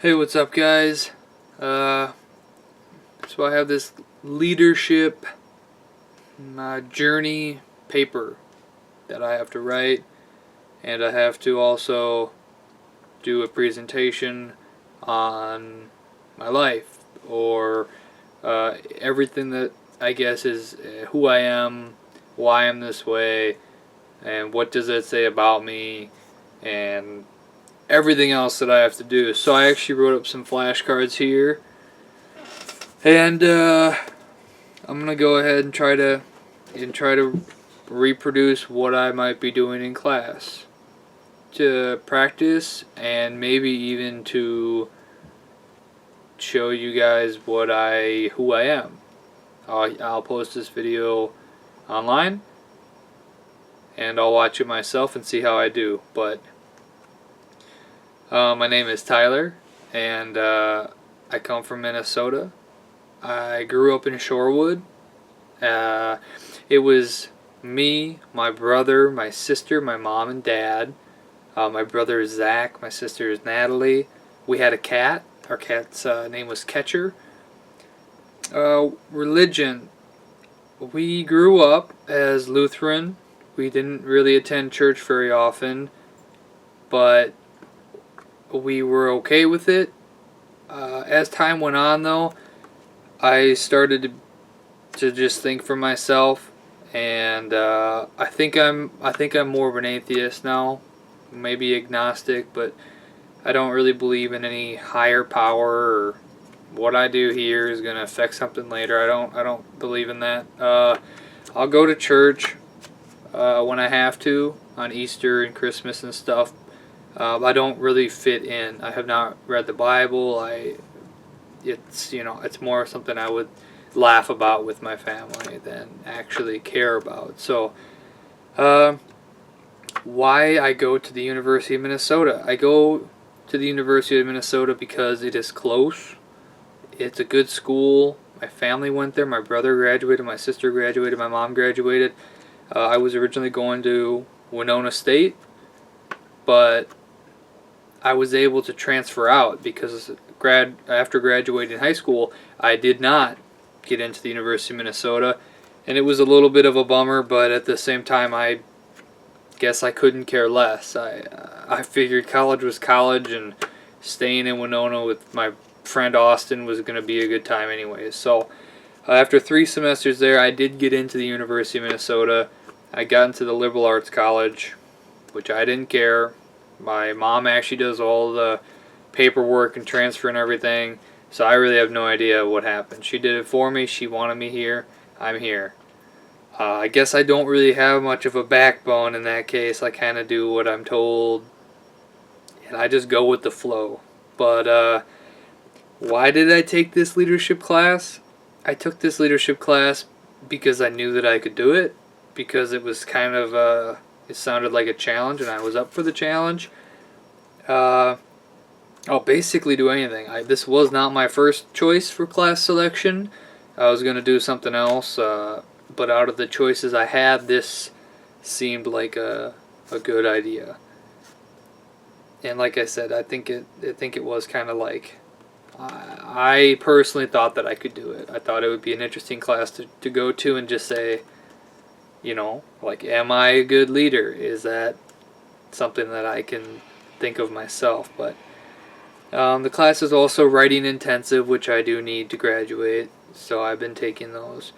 Hey, what's up, guys? So I have this leadership journey paper that I have to write, and I have to also do a presentation on my life, or everything that I guess is who I am, why I'm this way, and what does it say about me, and everything else that I have to do. So I actually wrote up some flashcards here, and I'm gonna go ahead and try to reproduce what I might be doing in class to practice, and maybe even to show you guys who I am. I'll post this video online, and I'll watch it myself and see how I do. But my name is Tyler, and I come from Minnesota. I grew up in Shorewood. It was me, my brother, my sister, my mom and dad. My brother is Zach. My sister is Natalie. We had a cat. Our cat's name was Catcher. Religion. We grew up as Lutheran. We didn't really attend church very often, but we were okay with it. As time went on, though, I started to just think for myself, and I think I'm more of an atheist now, maybe agnostic, but I don't really believe in any higher power, or what I do here is gonna affect something later. I don't believe in that. I'll go to church when I have to on Easter and Christmas and stuff. I don't really fit in. I have not read the Bible. It's more something I would laugh about with my family than actually care about. So, why I go to the University of Minnesota? I go to the University of Minnesota because it is close. It's a good school. My family went there. My brother graduated. My sister graduated. My mom graduated. I was originally going to Winona State, but I was able to transfer out because after graduating high school, I did not get into the University of Minnesota, and it was a little bit of a bummer. But at the same time, I guess I couldn't care less. I figured college was college, and staying in Winona with my friend Austin was going to be a good time anyways. So after 3 semesters there, I did get into the University of Minnesota. I got into the liberal arts college, which I didn't care. My mom actually does all the paperwork and transfer and everything, so I really have no idea what happened. She did it for me. She wanted me here. I'm here. I guess I don't really have much of a backbone in that case. I kind of do what I'm told, and I just go with the flow. But why did I take this leadership class? I took this leadership class because I knew that I could do it, because it was kind of it sounded like a challenge, and I was up for the challenge. I'll basically do anything. This was not my first choice for class selection. I was going to do something else, but out of the choices I had, this seemed like a good idea. And like I said, I think it was kind of like, I personally thought that I could do it. I thought it would be an interesting class to go to and just say, like, am I a good leader? Is that something that I can think of myself? But the class is also writing intensive, which I do need to graduate, so I've been taking those.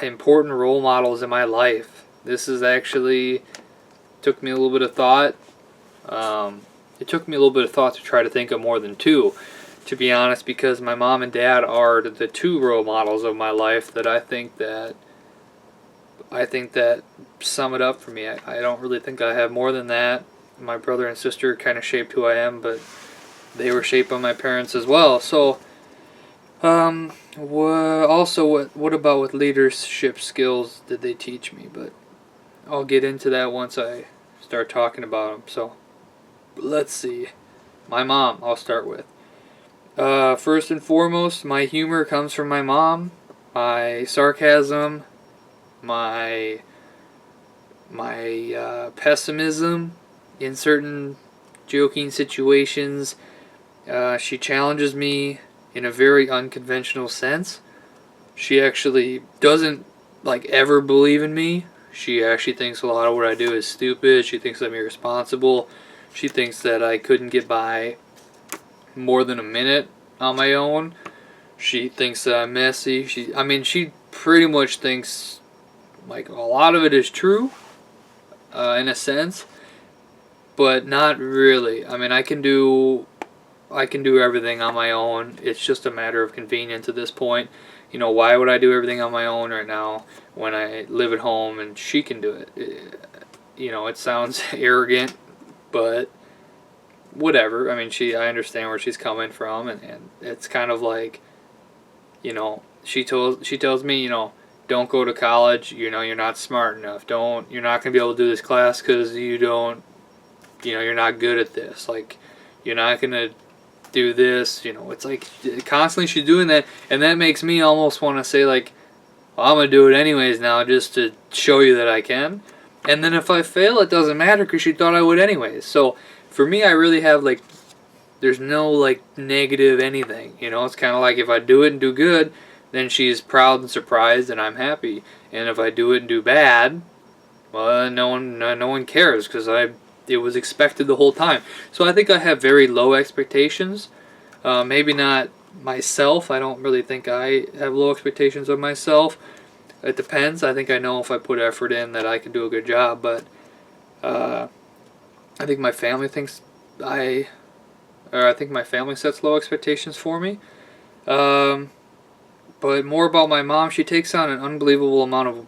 Important role models in my life. This is actually took me a little bit of thought. It took me a little bit of thought to try to think of more than 2, to be honest, because my mom and dad are the 2 role models of my life that I think that sum it up for me. I don't really think I have more than that. My brother and sister kind of shaped who I am, but they were shaped by my parents as well. So, what about what leadership skills did they teach me? But I'll get into that once I start talking about them. So, let's see. My mom, I'll start with. First and foremost, my humor comes from my mom. My sarcasm, my pessimism in certain joking situations. She challenges me in a very unconventional sense. She actually doesn't like ever believe in me. She actually thinks a lot of what I do is stupid. She thinks I'm irresponsible. She thinks that I couldn't get by more than a minute on my own. She thinks that I'm messy. She pretty much thinks like a lot of it is true, in a sense, but not really. I mean, I can do everything on my own. It's just a matter of convenience at this point. You know, why would I do everything on my own right now when I live at home and she can do it? You know, it sounds arrogant, but whatever. I mean, I understand where she's coming from, and it's kind of like, you know, she tells me, you know, don't go to college. You know, you're not smart enough. You're not gonna be able to do this class because you don't, you know, you're not good at this. Like, you're not gonna do this. You know, it's like constantly she's doing that, and that makes me almost want to say like, well, I'm gonna do it anyways now just to show you that I can. And then if I fail, it doesn't matter because she thought I would anyways. So for me, I really have like, there's no like negative anything. You know, it's kind of like if I do it and do good, then she's proud and surprised, and I'm happy. And if I do it and do bad, well, no one cares because it was expected the whole time. So I think I have very low expectations. Maybe not myself. I don't really think I have low expectations of myself. It depends. I think I know if I put effort in that I can do a good job. But I think my family I think my family sets low expectations for me. But more about my mom. She takes on an unbelievable amount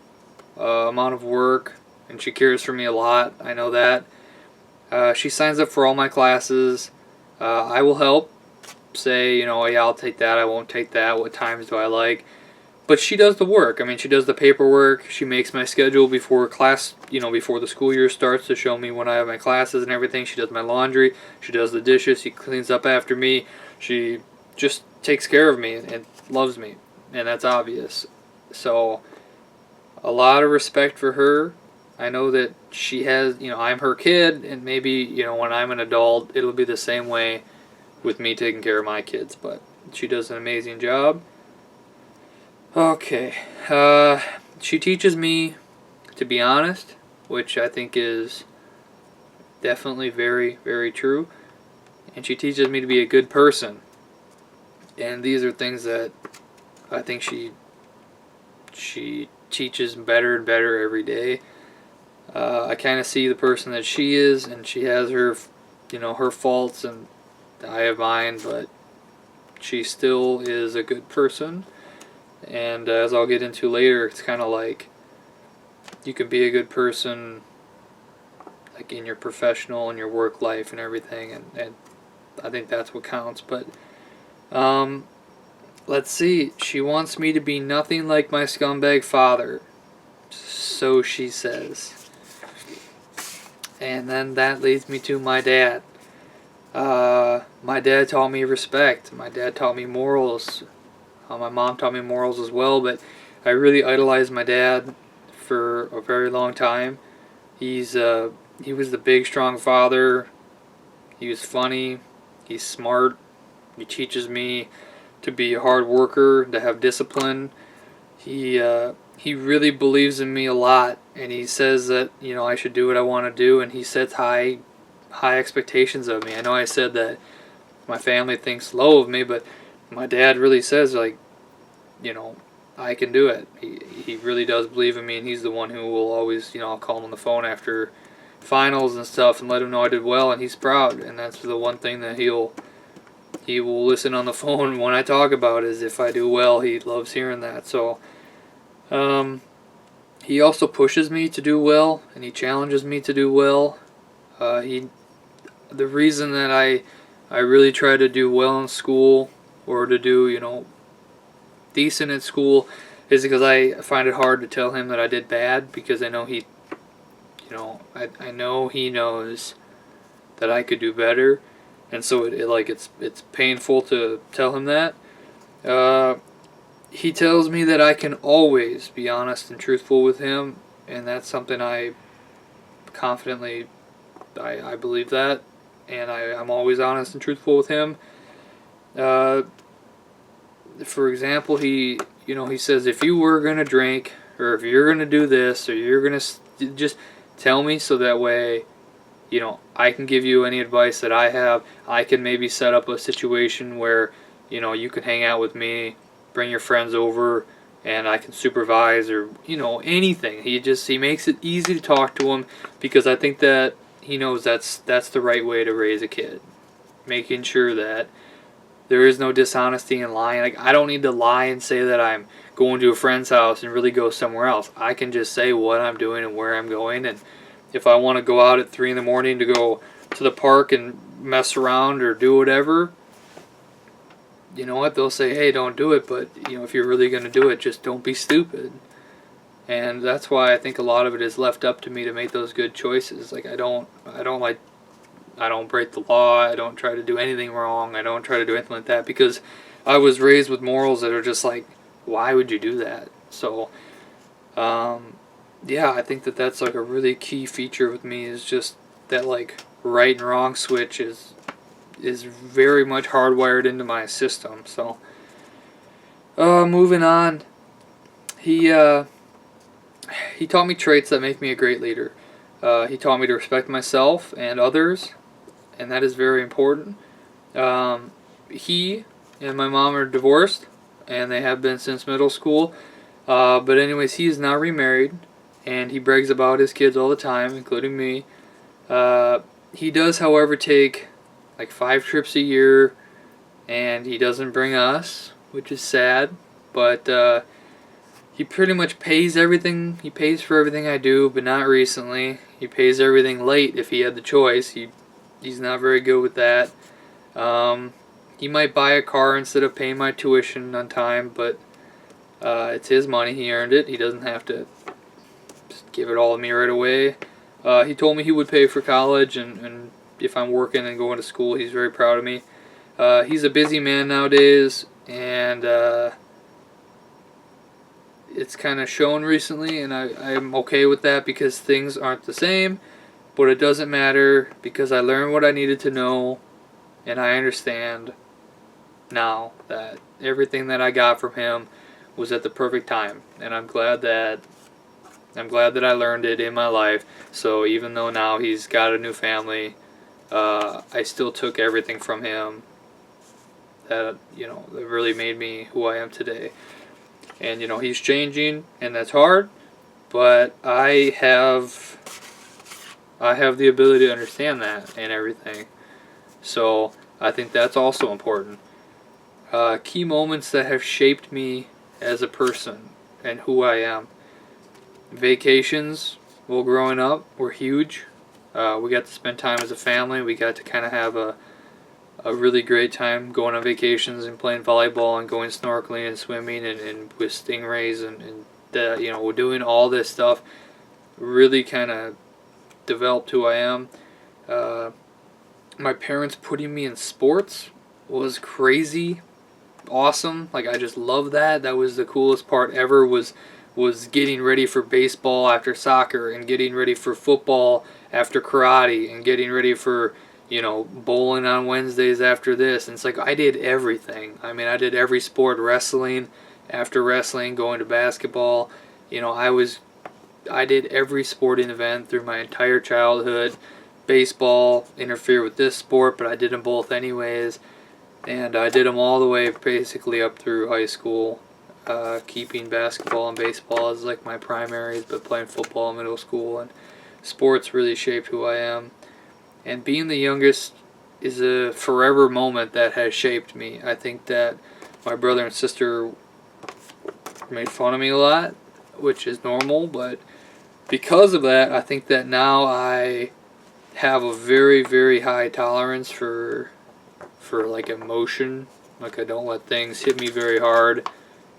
of work, and she cares for me a lot. I know that. She signs up for all my classes. I will help. Say, you know, yeah, I'll take that. I won't take that. What times do I like? But she does the work. I mean, she does the paperwork. She makes my schedule before class, you know, before the school year starts to show me when I have my classes and everything. She does my laundry. She does the dishes. She cleans up after me. She just takes care of me and loves me. And that's obvious. So, a lot of respect for her. I know that she has, you know, I'm her kid, and maybe, you know, when I'm an adult, it'll be the same way with me taking care of my kids. But she does an amazing job. Okay. She teaches me to be honest, which I think is definitely very, very true. And she teaches me to be a good person. And these are things that I think she teaches better and better every day. I kind of see the person that she is, and she has her, you know, her faults, and I have mine, but she still is a good person. And as I'll get into later, it's kind of like you can be a good person like in your professional and your work life and everything, and I think that's what counts. But let's see. She wants me to be nothing like my scumbag father. So she says. And then that leads me to my dad. My dad taught me respect. My dad taught me morals. My mom taught me morals as well, but I really idolized my dad for a very long time. He was the big, strong father. He was funny. He's smart. He teaches me to be a hard worker, to have discipline. He really believes in me a lot, and he says that, you know, I should do what I want to do, and he sets high expectations of me. I know I said that my family thinks low of me, but my dad really says, like, you know, I can do it. He really does believe in me, and he's the one who will always, you know, I'll call him on the phone after finals and stuff and let him know I did well, and he's proud. And that's the one thing that he will listen on the phone when I talk about is if I do well. He loves hearing that. So he also pushes me to do well, and he challenges me to do well. The reason that I really try to do well in school, or to do, you know, decent at school, is because I find it hard to tell him that I did bad, because I know he, you know, I know he knows that I could do better, and so it's painful to tell him that. He tells me that I can always be honest and truthful with him, and that's something I confidently, I believe that. and I'm always honest and truthful with him. Uh, for example, he says, if you were gonna drink, or if you're gonna do this, or you're gonna just tell me, so that way, I can give you any advice that I have. I can maybe set up a situation where, you can hang out with me, bring your friends over, and I can supervise, or, anything. He makes it easy to talk to him, because I think that he knows that's the right way to raise a kid. Making sure that there is no dishonesty and lying. Like, I don't need to lie and say that I'm going to a friend's house and really go somewhere else. I can just say what I'm doing and where I'm going, and if I want to go out at 3 in the morning to go to the park and mess around or do whatever, you know what? They'll say, hey, don't do it, but if you're really going to do it, just don't be stupid. And that's why I think a lot of it is left up to me to make those good choices. Like, I don't break the law. I don't try to do anything wrong. I don't try to do anything like that, because I was raised with morals that are just like, why would you do that? So, yeah, I think that that's like a really key feature with me, is just that, like, right and wrong switch is very much hardwired into my system. So, moving on, he taught me traits that make me a great leader. He taught me to respect myself and others, and that is very important. He and my mom are divorced, and they have been since middle school. But anyways, he is now remarried, and he brags about his kids all the time, including me. He does, however, take like 5 trips a year, and he doesn't bring us, which is sad. But he pretty much pays everything. He pays for everything I do, but not recently. He pays everything late if he had the choice. He's not very good with that. He might buy a car instead of paying my tuition on time, but it's his money. He earned it. He doesn't have to just give it all to me right away. He told me he would pay for college, and if I'm working and going to school, he's very proud of me. He's a busy man nowadays, and it's kind of shown recently, and I'm okay with that, because things aren't the same, but it doesn't matter, because I learned what I needed to know, and I understand now that everything that I got from him was at the perfect time, and I'm glad that I learned it in my life. So even though now he's got a new family, I still took everything from him that that really made me who I am today. And he's changing, and that's hard, but I have the ability to understand that and everything. So I think that's also important. Key moments that have shaped me as a person and who I am. Vacations, well, growing up, were huge. We got to spend time as a family. We got to kind of have a really great time going on vacations and playing volleyball and going snorkeling and swimming and with stingrays and doing all this stuff. Really kind of developed who I am. My parents putting me in sports was crazy awesome. Like, I just love that. That was the coolest part ever, was getting ready for baseball after soccer, and getting ready for football after karate, and getting ready for bowling on Wednesdays after this. And it's like, I did everything. I mean, I did every sport. Wrestling after wrestling, going to basketball. I did every sporting event through my entire childhood. Baseball interfered with this sport, but I did them both anyways. And I did them all the way basically up through high school, keeping basketball and baseball as like my primaries, but playing football in middle school. And sports really shaped who I am. And being the youngest is a forever moment that has shaped me. I think that my brother and sister made fun of me a lot, which is normal, but because of that, I think that now I have a very, very high tolerance for like emotion. Like, I don't let things hit me very hard,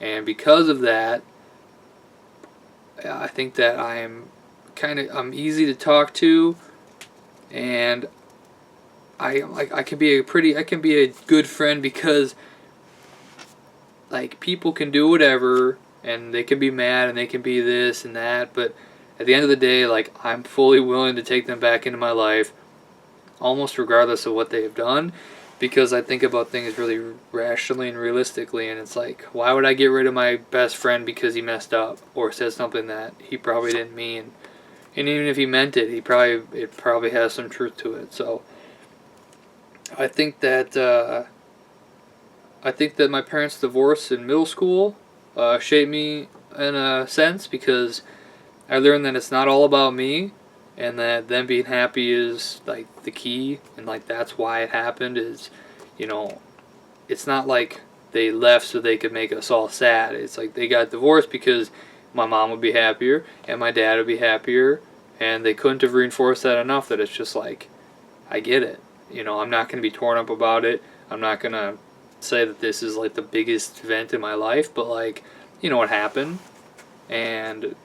and because of that, I think that I'm easy to talk to, and I can be a good friend, because like, people can do whatever, and they can be mad, and they can be this and that, but at the end of the day, like, I'm fully willing to take them back into my life. almost regardless of what they have done, because I think about things really rationally and realistically, and it's like, why would I get rid of my best friend because he messed up or said something that he probably didn't mean? And even if he meant it, it probably has some truth to it. So I think that my parents' divorce in middle school shaped me in a sense, because I learned that it's not all about me, and that them being happy is like the key, and like that's why it happened. Is, you know, it's not like they left so they could make us all sad. It's like they got divorced because my mom would be happier and my dad would be happier, and they couldn't have reinforced that enough. That it's just like, I get it. You know, I'm not going to be torn up about it. I'm not going to say that this is like the biggest event in my life, but like, you know, what happened, and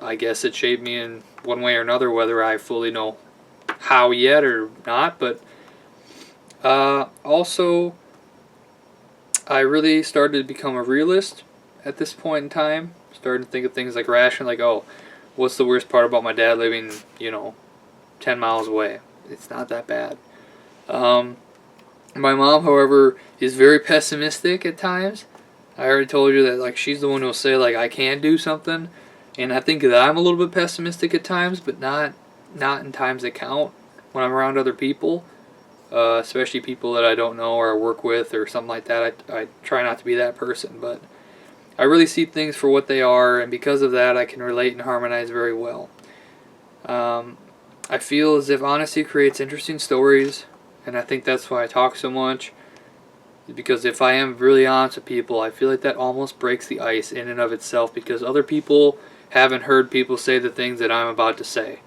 I guess it shaped me in one way or another, whether I fully know how yet or not. But also, I really started to become a realist at this point in time. Started to think of things like ration, like, oh, what's the worst part about my dad living, 10 miles away? It's not that bad. My mom, however, is very pessimistic at times. I already told you that, like, she's the one who'll say, like, I can't do something. And I think that I'm a little bit pessimistic at times, but not in times that count when I'm around other people, especially people that I don't know or I work with or something like that. I try not to be that person, but I really see things for what they are, and because of that, I can relate and harmonize very well. I feel as if honesty creates interesting stories, and I think that's why I talk so much. Because if I am really honest with people, I feel like that almost breaks the ice in and of itself, because other people haven't heard people say the things that I'm about to say.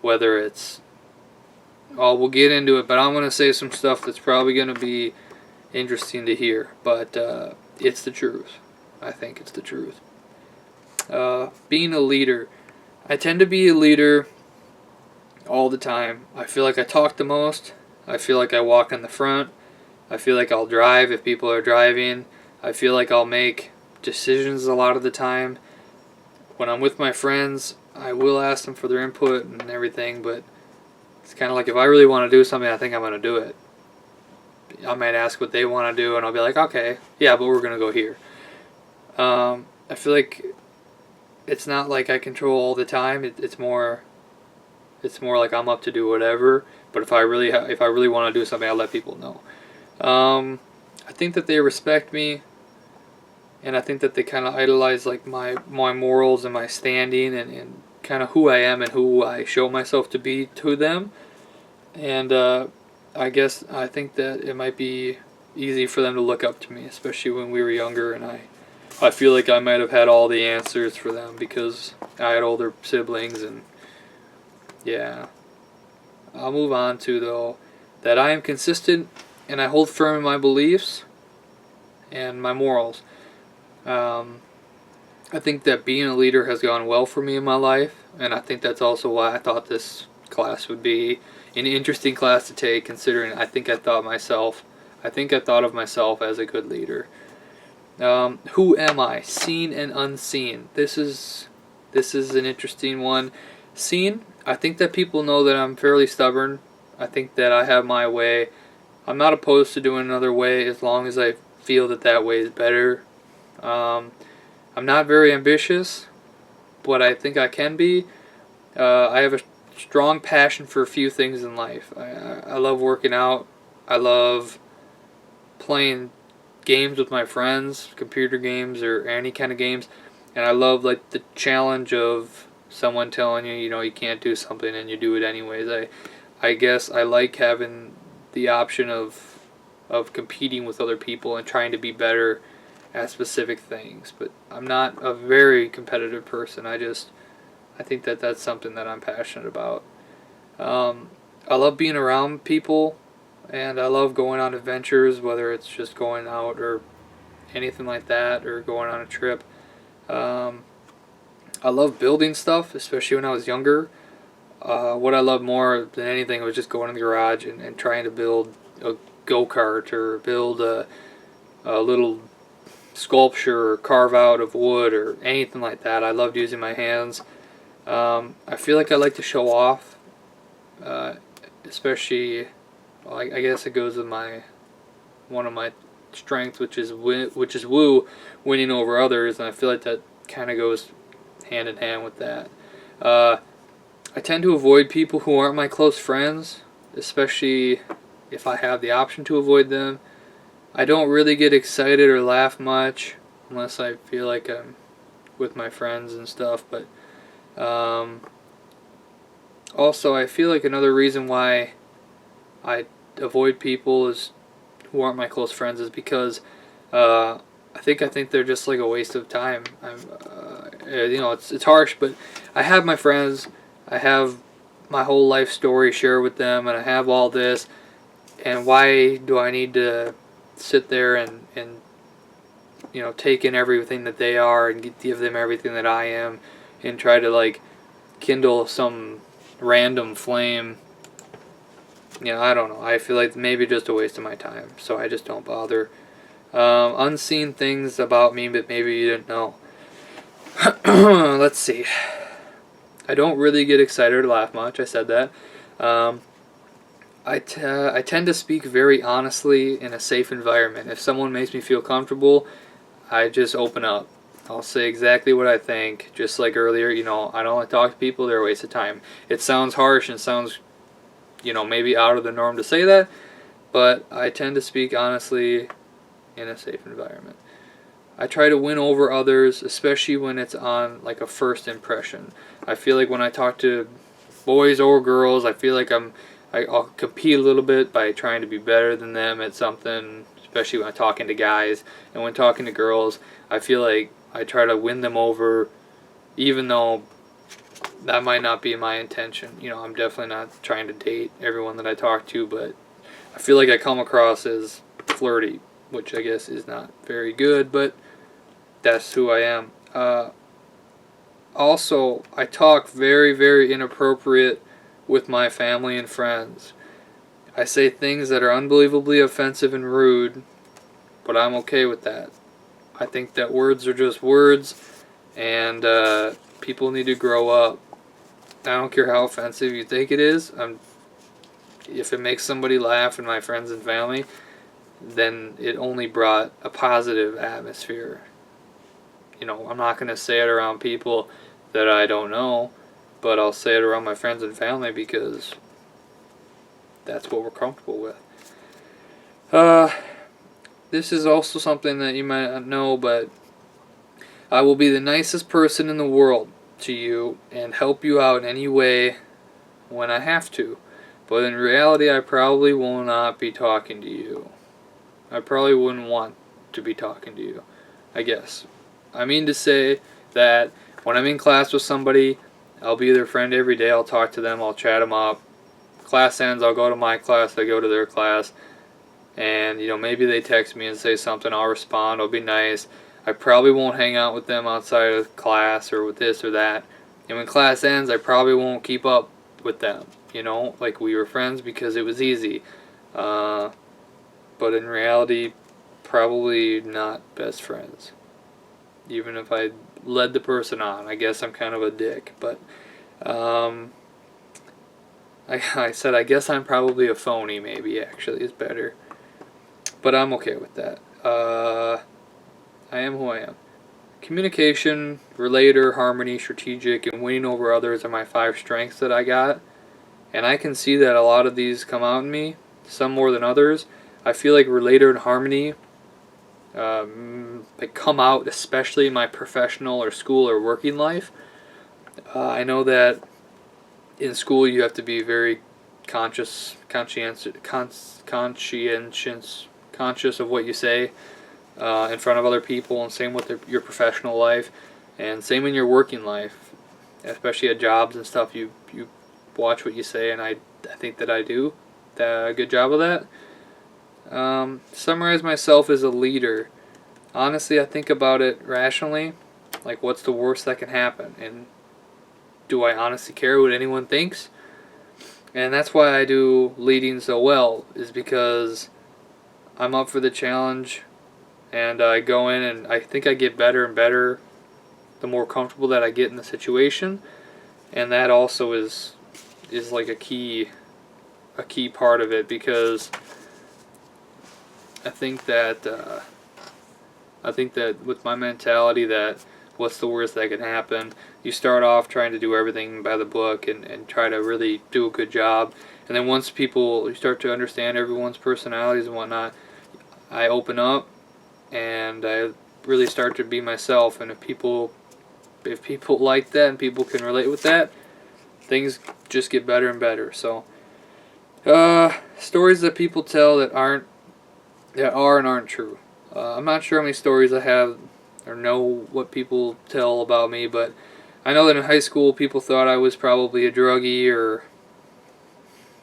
Whether it's, oh, we'll get into it, but I'm going to say some stuff that's probably going to be interesting to hear. But it's the truth. I think it's the truth. Being a leader. I tend to be a leader all the time. I feel like I talk the most. I feel like I walk in the front. I feel like I'll drive if people are driving. I feel like I'll make decisions a lot of the time. When I'm with my friends, I will ask them for their input and everything, but it's kind of like if I really want to do something, I think I'm going to do it. I might ask what they want to do, and I'll be like, okay, yeah, but we're going to go here. I feel like it's not like I control all the time. It's more like I'm up to do whatever. But if I really want to do something, I'll let people know. I think that they respect me, and I think that they kind of idolize like my morals and my standing and kind of who I am and who I show myself to be to them. And I think that it might be easy for them to look up to me, especially when we were younger, and I feel like I might have had all the answers for them because I had older siblings. And yeah, I'll move on to, though, that I am consistent and I hold firm in my beliefs and my morals. I think that being a leader has gone well for me in my life, and I think that's also why I thought this class would be an interesting class to take, considering I think I thought of myself as a good leader. Who am I? Seen and unseen. This is an interesting one. Seen, I think that people know that I'm fairly stubborn. I think that I have my way. I'm not opposed to doing another way as long as I feel that way is better. I'm not very ambitious, but I think I can be. I have a strong passion for a few things in life. I love working out. I love playing games with my friends, computer games or any kind of games, and I love like the challenge of someone telling you, you can't do something and you do it anyways. I guess I like having the option of competing with other people and trying to be better at specific things, but I'm not a very competitive person. I think that that's something that I'm passionate about. I love being around people, and I love going on adventures, whether it's just going out or anything like that, or going on a trip. I love building stuff, especially when I was younger. What I loved more than anything was just going in the garage and trying to build a go-kart or build a little sculpture or carve out of wood or anything like that. I loved using my hands. I feel like I like to show off especially, well, I guess it goes with one of my strengths, which is woo, winning over others, and I feel like that kind of goes hand in hand with that. I tend to avoid people who aren't my close friends, especially if I have the option to avoid them. I don't really get excited or laugh much unless I feel like I'm with my friends and stuff, but also I feel like another reason why I avoid people is who aren't my close friends is because I think they're just like a waste of time. It's harsh, but I have my friends. I have my whole life story shared with them, and I have all this. And why do I need to sit there and take in everything that they are and give them everything that I am, and try to like kindle some random flame? I don't know. I feel like maybe just a waste of my time, so I just don't bother. Unseen things about me that maybe you didn't know. Let's see. I don't really get excited or laugh much. I said that. I tend to speak very honestly in a safe environment. If someone makes me feel comfortable, I just open up. I'll say exactly what I think. Just like earlier, I don't like to talk to people. They're a waste of time. It sounds harsh and sounds, maybe out of the norm to say that, but I tend to speak honestly in a safe environment. I try to win over others, especially when it's on like a first impression. I feel like when I talk to boys or girls, I feel like I'll compete a little bit by trying to be better than them at something, especially when I'm talking to guys. And when talking to girls, I feel like I try to win them over, even though that might not be my intention. I'm definitely not trying to date everyone that I talk to, but I feel like I come across as flirty, which I guess is not very good, but that's who I am. Also, I talk very, very inappropriate with my family and friends. I say things that are unbelievably offensive and rude, but I'm okay with that. I think that words are just words, and people need to grow up. I don't care how offensive you think it is. If it makes somebody laugh in my friends and family, then it only brought a positive atmosphere. I'm not going to say it around people that I don't know, but I'll say it around my friends and family because that's what we're comfortable with. This is also something that you might not know, but I will be the nicest person in the world to you and help you out in any way when I have to. But in reality, I probably will not be talking to you. I probably wouldn't want to be talking to you, I guess. I mean to say that when I'm in class with somebody, I'll be their friend every day. I'll talk to them. I'll chat them up. Class ends, I'll go to my class. I go to their class. And, maybe they text me and say something. I'll respond. I'll be nice. I probably won't hang out with them outside of class or with this or that. And when class ends, I probably won't keep up with them. Like we were friends because it was easy. But in reality, probably not best friends. Even if I led the person on. I guess I'm kind of a dick. But I said I guess I'm probably a phony, maybe, actually, is better. But I'm okay with that. I am who I am. Communication, relator, harmony, strategic, and winning over others are my 5 strengths that I got. And I can see that a lot of these come out in me, some more than others. I feel like relator and harmony they come out especially in my professional or school or working life. I know that in school you have to be very conscious of what you say in front of other people, and same with your professional life, and same in your working life, especially at jobs and stuff. You watch what you say, and I think that I do a good job of that. Summarize myself as a leader. Honestly, I think about it rationally, like what's the worst that can happen, and do I honestly care what anyone thinks? And that's why I do leading so well, is because I'm up for the challenge, and I go in and I think I get better and better the more comfortable that I get in the situation, and that also is like a key a key part of it, because I think that with my mentality, that what's the worst that can happen? You start off trying to do everything by the book and try to really do a good job. And then once you start to understand everyone's personalities and whatnot, I open up and I really start to be myself. And if people like that and people can relate with that, things just get better and better. So, stories that people tell that are and aren't true. I'm not sure how many stories I have or know what people tell about me, but I know that in high school people thought I was probably a druggie, or,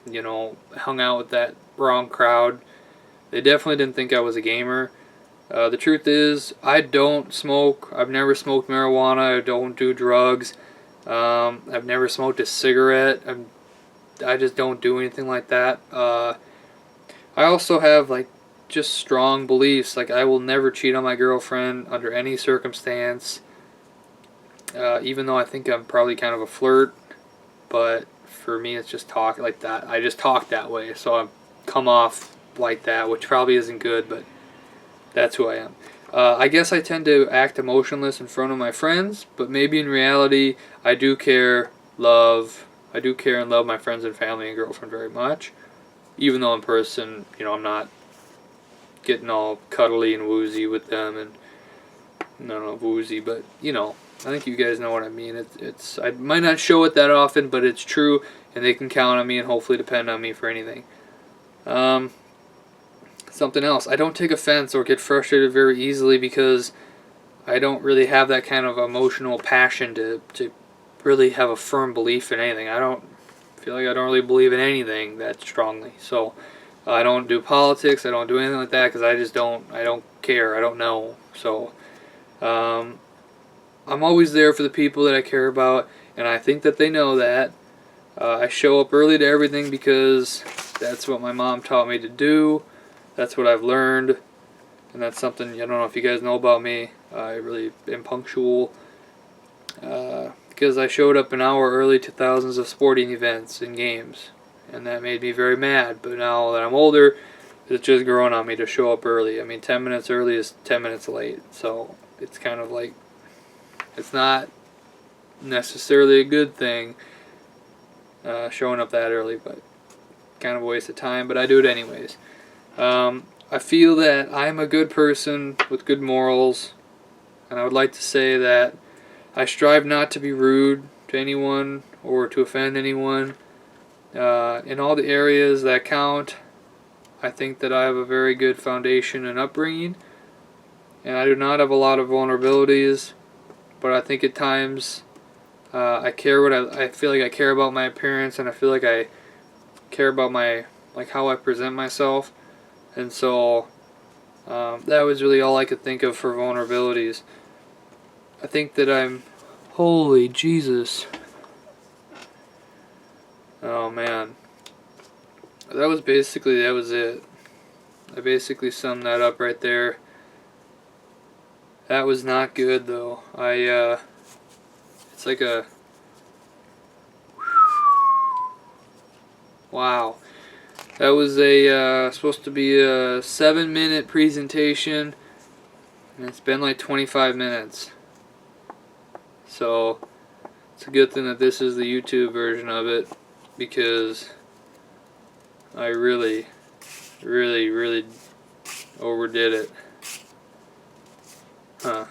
you know, hung out with that wrong crowd. They definitely didn't think I was a gamer. The truth is, I don't smoke. I've never smoked marijuana. I don't do drugs. I've never smoked a cigarette. I just don't do anything like that. I also have, like, just strong beliefs. Like, I will never cheat on my girlfriend under any circumstance. Even though I think I'm probably kind of a flirt, but for me it's just talk like that. I just talk that way, so I come off like that, which probably isn't good, but that's who I am. I guess I tend to act emotionless in front of my friends, but maybe in reality I do care and love my friends and family and girlfriend very much. Even though in person, you know, I'm not getting all cuddly and woozy with them, and no woozy, but you know, I think you guys know what I mean. It's I might not show it that often, but it's true, and they can count on me and hopefully depend on me for anything. Something else, I don't take offense or get frustrated very easily, because I don't really have that kind of emotional passion to really have a firm belief in anything. I feel like I don't really believe in anything that strongly. So I don't do politics. I don't do anything like that, because I don't care. I don't know. So I'm always there for the people that I care about, and I think that they know that. I show up early to everything because that's what my mom taught me to do. That's what I've learned, and that's something, I don't know if you guys know about me. I really am punctual, because I showed up an hour early to thousands of sporting events and games, and that made me very mad. But now that I'm older, it's just growing on me to show up early. I mean, 10 minutes early is 10 minutes late, so it's kind of like, it's not necessarily a good thing, showing up that early, but kind of a waste of time, but I do it anyways. I feel that I'm a good person with good morals, and I would like to say that I strive not to be rude to anyone or to offend anyone. In all the areas that count, I think that I have a very good foundation and upbringing, and I do not have a lot of vulnerabilities, but I think at times I feel like I care about my appearance, and I feel like I care about how I present myself. And so that was really all I could think of for vulnerabilities. I think that holy Jesus. Oh man. That was it. I basically summed that up right there. That was not good though. It's like a, wow. That was supposed to be a 7-minute presentation, and it's been like 25 minutes. So it's a good thing that this is the YouTube version of it, because I really, really, really overdid it. Huh.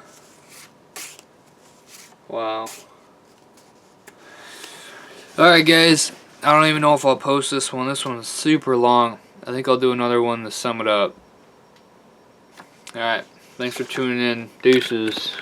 Wow. Alright guys, I don't even know if I'll post this one. This one's super long. I think I'll do another one to sum it up. Alright, thanks for tuning in. Deuces.